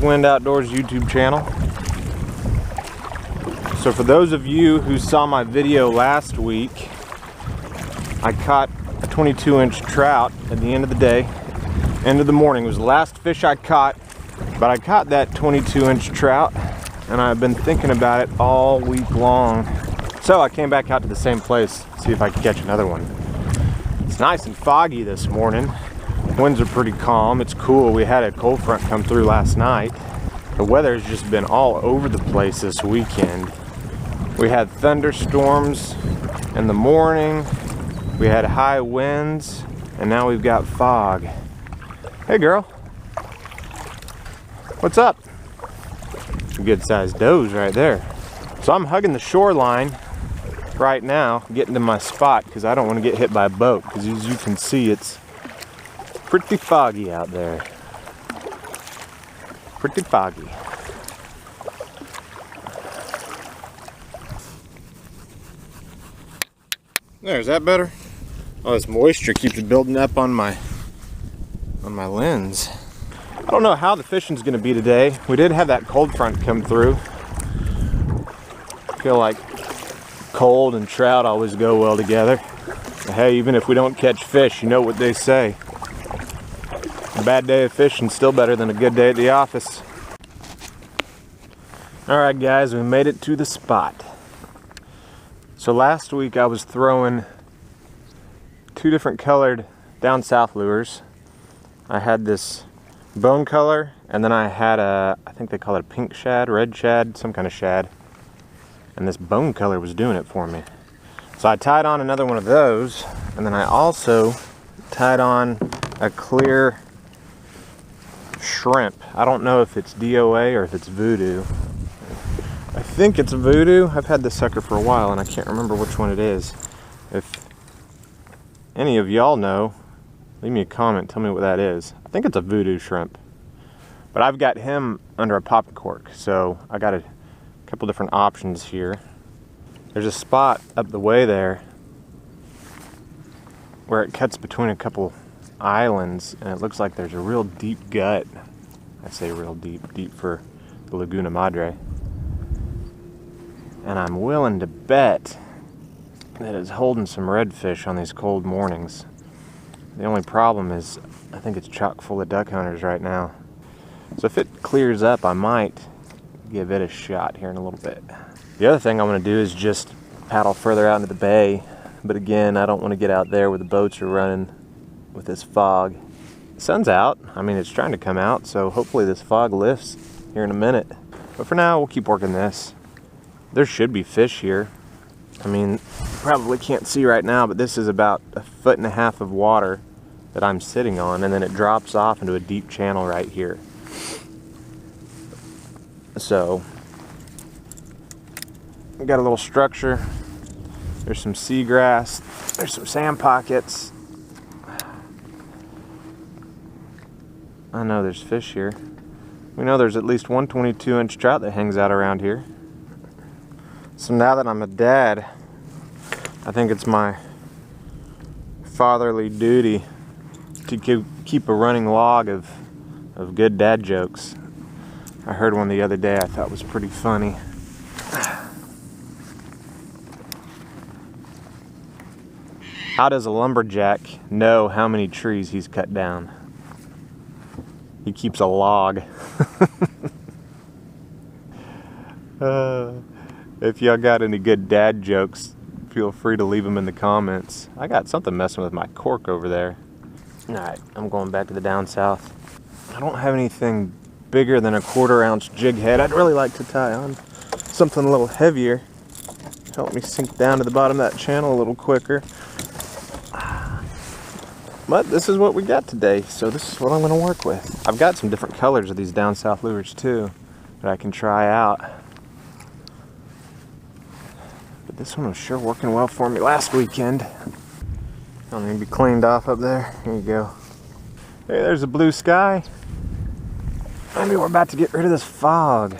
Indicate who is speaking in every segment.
Speaker 1: Schwind Outdoors YouTube channel. So for those of you who saw my video last week, I caught a 22-inch trout at the end of the day, end of the morning. It was the last fish I caught, but I caught that 22-inch trout and I've been thinking about it all week long. So I came back out to the same place, see if I could catch another one. It's nice and foggy this morning. Winds are pretty calm, it's cool. We had a cold front come through last night. The weather has just been all over the place this weekend. We had thunderstorms in the morning, we had high winds, and now we've got fog. Hey girl, what's up? Some good sized does right there. So I'm hugging the shoreline right now, getting to my spot because I don't want to get hit by a boat, because as you can see, it's pretty foggy out there. Pretty foggy. There, is that better? Oh, this moisture keeps building up on my lens. I don't know how the fishing's gonna be today. We did have that cold front come through. I feel like cold and trout always go well together. But hey, even if we don't catch fish, you know what they say. A bad day of fishing still better than a good day at the office. Alright guys, we made it to the spot. So last week I was throwing two different colored down south lures. I had this bone color, and then I had a, I think they call it a pink shad, red shad, some kind of shad. And this bone color was doing it for me. So I tied on another one of those, and then I also tied on a clear shrimp. I don't know if it's DOA or if it's voodoo. I think it's voodoo. I've had this sucker for a while and I can't remember which one it is. If any of y'all know, leave me a comment, tell me what that is. I think it's a voodoo shrimp. But I've got him under a popping cork, so I got a couple different options here. There's a spot up the way there where it cuts between a couple islands, and it looks like there's a real deep gut. I say real deep, deep for the Laguna Madre. And I'm willing to bet that it's holding some redfish on these cold mornings. The only problem is I think it's chock full of duck hunters right now. So if it clears up, I might give it a shot here in a little bit. The other thing I want to do is just paddle further out into the bay. But again, I don't want to get out there where the boats are running with this fog. The sun's out. I mean, it's trying to come out, so hopefully this fog lifts here in a minute. But for now, we'll keep working this. There should be fish here. I mean, you probably can't see right now, but this is about 1.5 feet of water that I'm sitting on, and then it drops off into a deep channel right here. So, we got a little structure. There's some seagrass. There's some sand pockets. I know there's fish here. We know there's at least one 22-inch trout that hangs out around here. So now that I'm a dad, I think it's my fatherly duty to keep a running log of good dad jokes. I heard one the other day I thought was pretty funny. How does a lumberjack know how many trees he's cut down? He keeps a log. If y'all got any good dad jokes, feel free to leave them in the comments. I got something messing with my cork over there. Alright, I'm going back to the down south. I don't have anything bigger than a 1/4 ounce jig head. I'd really like to tie on something a little heavier. Help me sink down to the bottom of that channel a little quicker. But this is what we got today, so this is what I'm going to work with. I've got some different colors of these down south lures too that I can try out. But this one was sure working well for me last weekend. Don't need to be cleaned off up there. Here you go. Hey, there's a blue sky. Maybe we're about to get rid of this fog.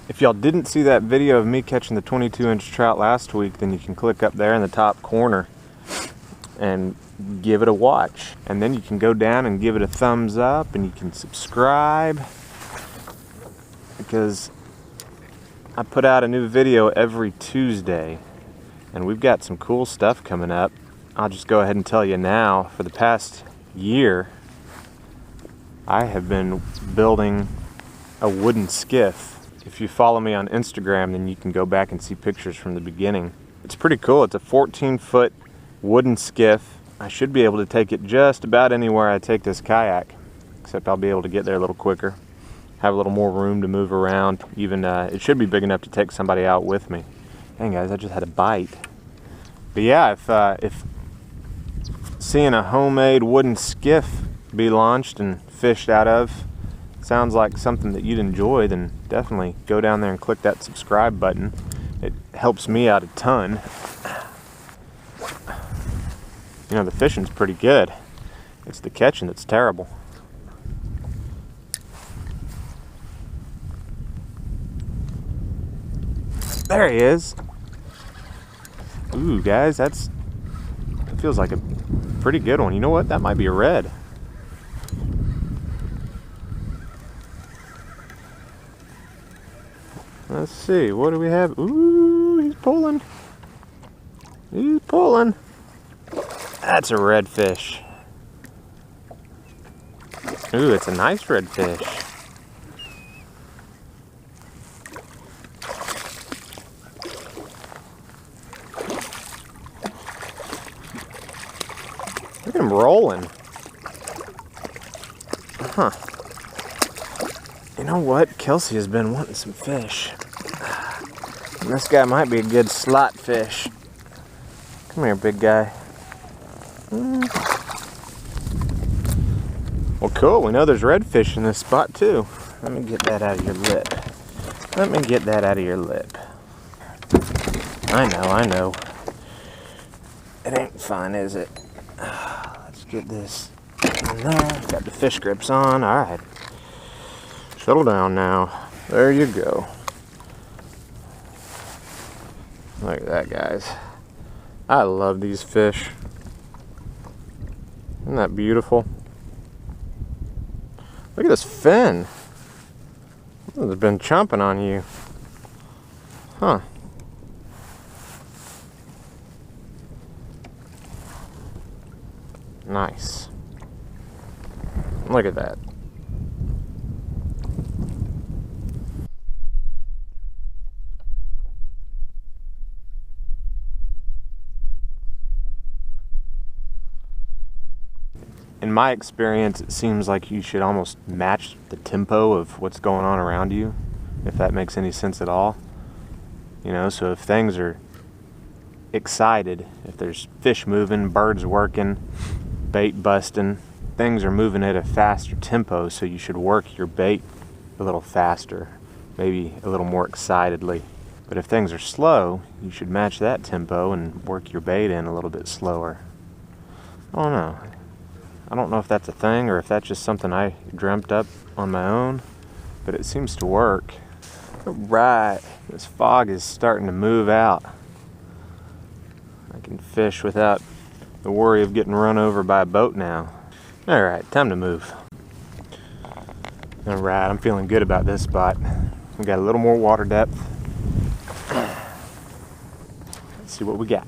Speaker 1: If y'all didn't see that video of me catching the 22-inch trout last week, then you can click up there in the top corner and give it a watch. And then you can go down and give it a thumbs up, and you can subscribe. because I put out a new video every Tuesday, and we've got some cool stuff coming up. I'll just go ahead and tell you now, for the past year, I have been building a wooden skiff. If you follow me on Instagram, then you can go back and see pictures from the beginning. It's pretty cool. It's a 14-foot wooden skiff. I should be able to take it just about anywhere I take this kayak, except I'll be able to get there a little quicker, have a little more room to move around. Even it should be big enough to take somebody out with me. Dang guys, I just had a bite. But yeah, if seeing a homemade wooden skiff be launched and fished out of sounds like something that you'd enjoy, then definitely go down there and click that subscribe button. It helps me out a ton. You know, the fishing's pretty good. It's the catching that's terrible. There he is. Ooh, guys, that feels like a pretty good one. You know what? That might be a red. Let's see. What do we have? Ooh, he's pulling. He's pulling. That's a redfish. Ooh, it's a nice redfish. Look at him rolling. Huh. You know what? Kelsey has been wanting some fish. And this guy might be a good slot fish. Come here, big guy. Well, cool. We know there's redfish in this spot, too. Let me get that out of your lip. Let me get that out of your lip. I know. It ain't fun, is it? Let's get this in there. Got the fish grips on. All right. Settle down now. There you go. Look at that, guys. I love these fish. Isn't that beautiful? Look at this fin. It's been chomping on you. Huh. Nice. Look at that. In my experience, it seems like you should almost match the tempo of what's going on around you, if that makes any sense at all. You know, so if things are excited, if there's fish moving, birds working, bait busting, things are moving at a faster tempo, so you should work your bait a little faster, maybe a little more excitedly. But if things are slow, you should match that tempo and work your bait in a little bit slower. I don't know. I don't know if that's a thing or if that's just something I dreamt up on my own, but it seems to work. All right, this fog is starting to move out. I can fish without the worry of getting run over by a boat now. All right, time to move. All right, I'm feeling good about this spot. We got a little more water depth. Let's see what we got.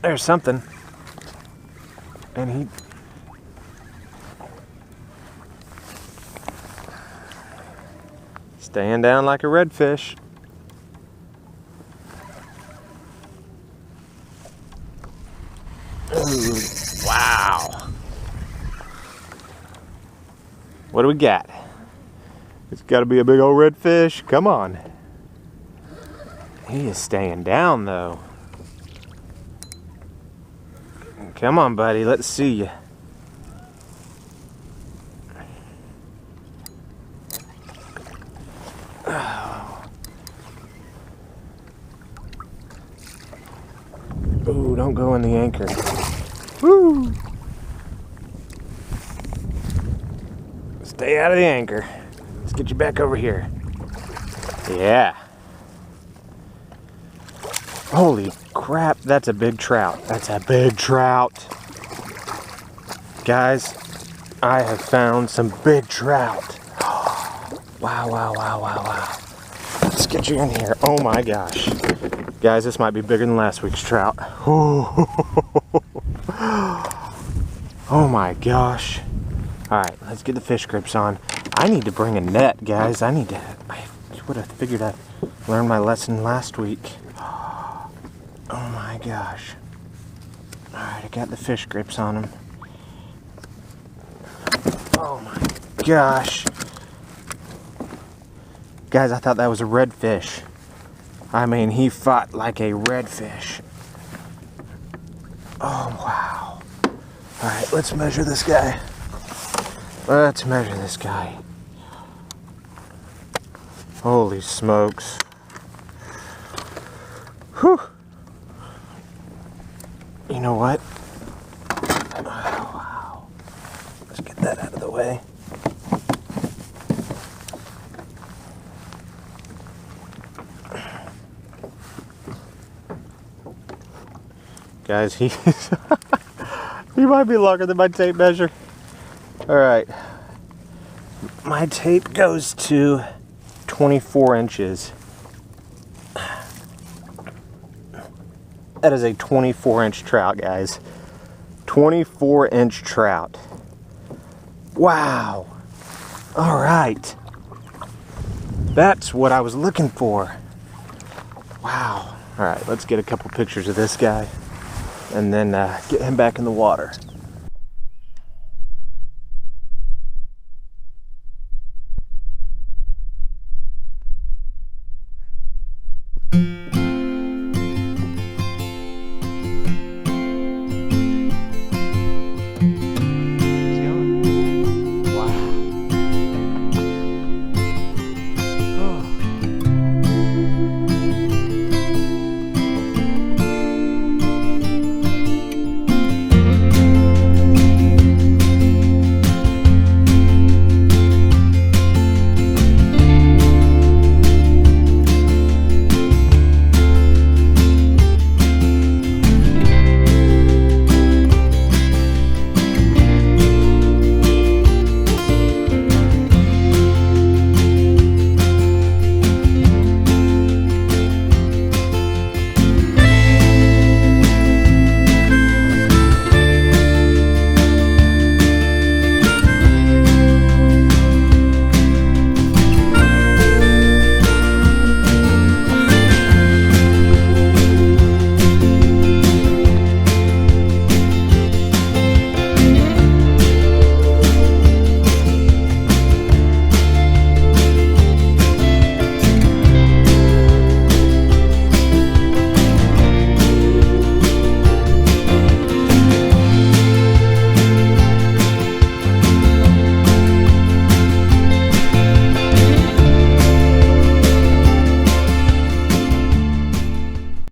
Speaker 1: There's something, and he staying down like a redfish. Ooh, wow. What do we got? It's got to be a big old redfish. Come on. He is staying down though. Come on, buddy, let's see you. Oh. Ooh, don't go in the anchor. Woo! Stay out of the anchor. Let's get you back over here. Yeah. Holy crap, that's a big trout. That's a big trout. Guys, I have found some big trout. Wow, wow, wow, wow, wow. Let's get you in here. Oh my gosh. Guys, this might be bigger than last week's trout. Oh my gosh. Alright, let's get the fish grips on. I need to bring a net, guys. I would have figured I'd learned my lesson last week. Oh my gosh. Alright, I got the fish grips on them. Oh my gosh. Guys, I thought that was a redfish. I mean, he fought like a redfish. Oh, wow. Alright, let's measure this guy. Let's measure this guy. Holy smokes. Whew. You know what? Oh, wow. Let's get that out of the way. Guys, he might be longer than my tape measure. Alright. My tape goes to 24 inches. That is a 24-inch trout, guys. 24-inch trout. Wow. Alright. That's what I was looking for. Wow. Alright, let's get a couple pictures of this guy and then get him back in the water.